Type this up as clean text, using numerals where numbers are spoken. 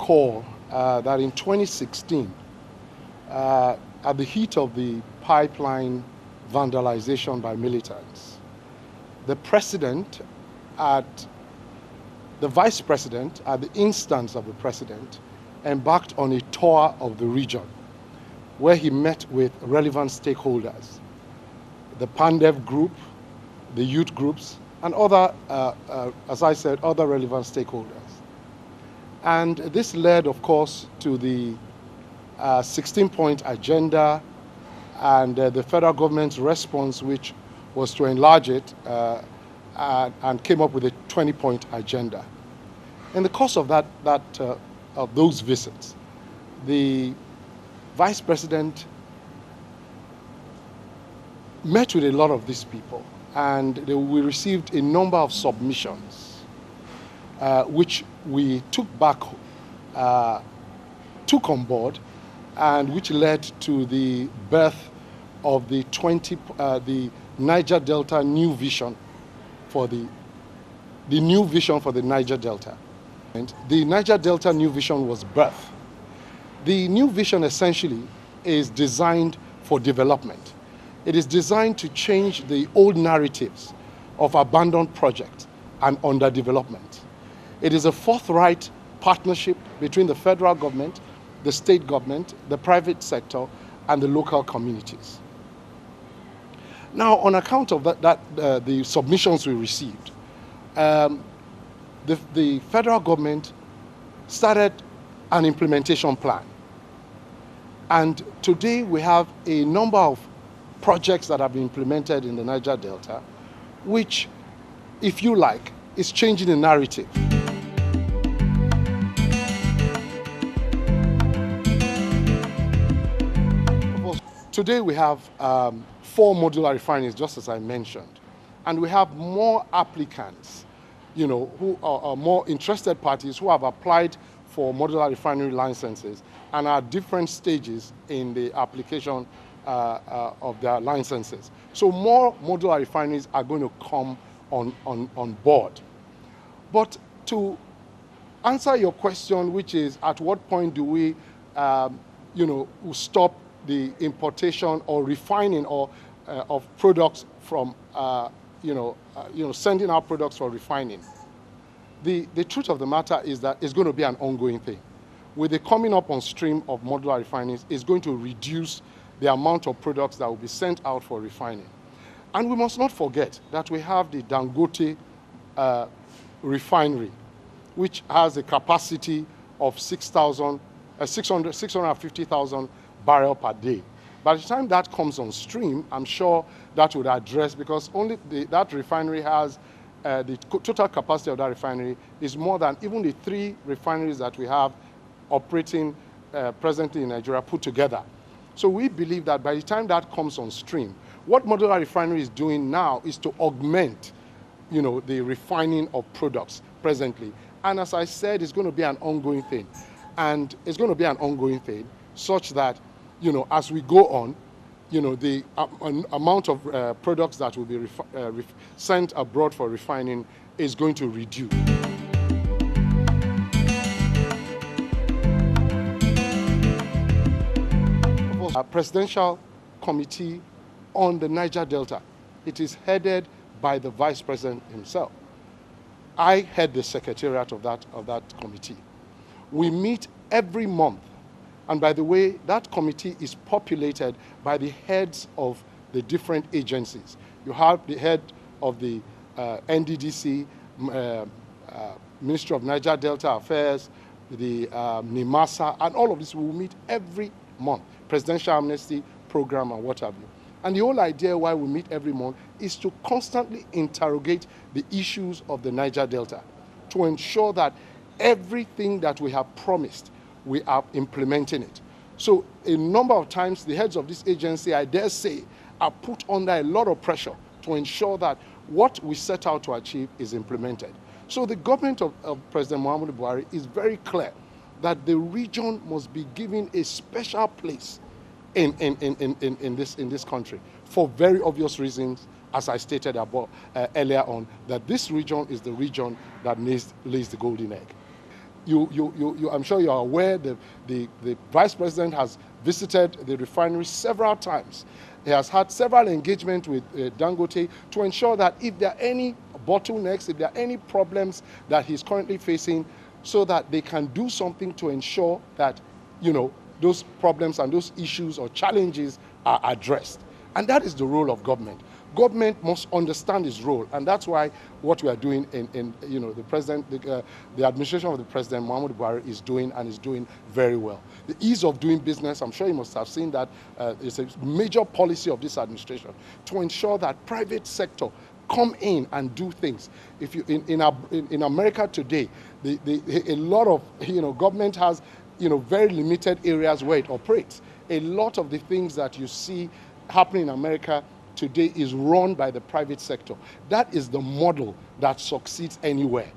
recall that in 2016, at the heat of the pipeline vandalization by militants, the vice president, at the instance of the president, embarked on a tour of the region where he met with relevant stakeholders, the Pandev group, the youth groups, and other, as I said, other relevant stakeholders. And this led, of course, to the 16-point agenda and the federal government's response, which was to enlarge it and came up with a 20-point agenda. In the course of of those visits, the vice president met with a lot of these people, and we received a number of submissions, which we took on board, and which led to the birth of the Niger Delta new vision for the new vision for the Niger Delta. And the Niger Delta new vision was birthed. The new vision essentially is designed for development. It is designed to change the old narratives of abandoned projects and underdevelopment. It is a forthright partnership between the federal government, the state government, the private sector, and the local communities. Now, on account of the submissions we received, the federal government started an implementation plan. And today we have a number of projects that have been implemented in the Niger Delta, which, if you like, is changing the narrative. Today we have 4 modular refineries, just as I mentioned, and we have more applicants, who are more interested parties who have applied for modular refinery licenses and are at different stages in the application of their licenses. So more modular refineries are going to come on board. But to answer your question, which is at what point do we, stop the importation or refining of products from, sending out products for refining. The truth of the matter is that it's going to be an ongoing thing. With the coming up on stream of modular refineries, it's going to reduce the amount of products that will be sent out for refining. And we must not forget that we have the Dangote refinery, which has a capacity of 650,000 barrels per day. By the time that comes on stream, I'm sure that would address, because only that refinery has, the total capacity of that refinery is more than even the 3 refineries that we have operating presently in Nigeria put together. So we believe that by the time that comes on stream, what modular refinery is doing now is to augment, the refining of products presently. And as I said, it's going to be an ongoing thing. And it's going to be an ongoing thing such that, as we go on, the amount of products that will be sent abroad for refining is going to reduce. A presidential committee on the Niger Delta. It is headed by the vice president himself. I head the secretariat of that committee. We meet every month. And by the way, that committee is populated by the heads of the different agencies. You have the head of the NDDC, Ministry of Niger Delta Affairs, the NIMASA, and all of this will meet every month. Presidential Amnesty Program and what have you. And the whole idea why we meet every month is to constantly interrogate the issues of the Niger Delta, to ensure that everything that we have promised, we are implementing it. So a number of times, the heads of this agency, I dare say, are put under a lot of pressure to ensure that what we set out to achieve is implemented. So the government of President Muhammadu Buhari is very clear that the region must be given a special place in this country for very obvious reasons, as I stated earlier on, that this region is the region that lays the golden egg. I'm sure you are aware the Vice President has visited the refinery several times. He has had several engagements with Dangote to ensure that if there are any bottlenecks, if there are any problems that he's currently facing, so that they can do something to ensure that, those problems and those issues or challenges are addressed. And that is the role of government. Government must understand its role, and that's why what we are doing in the president, the administration of the President Muhammadu Buhari is doing very well. The ease of doing business, I'm sure you must have seen that it's a major policy of this administration to ensure that private sector come in and do things. If you in America today, a lot of government has very limited areas where it operates. A lot of the things that you see happening in America today is run by the private sector. That is the model that succeeds anywhere.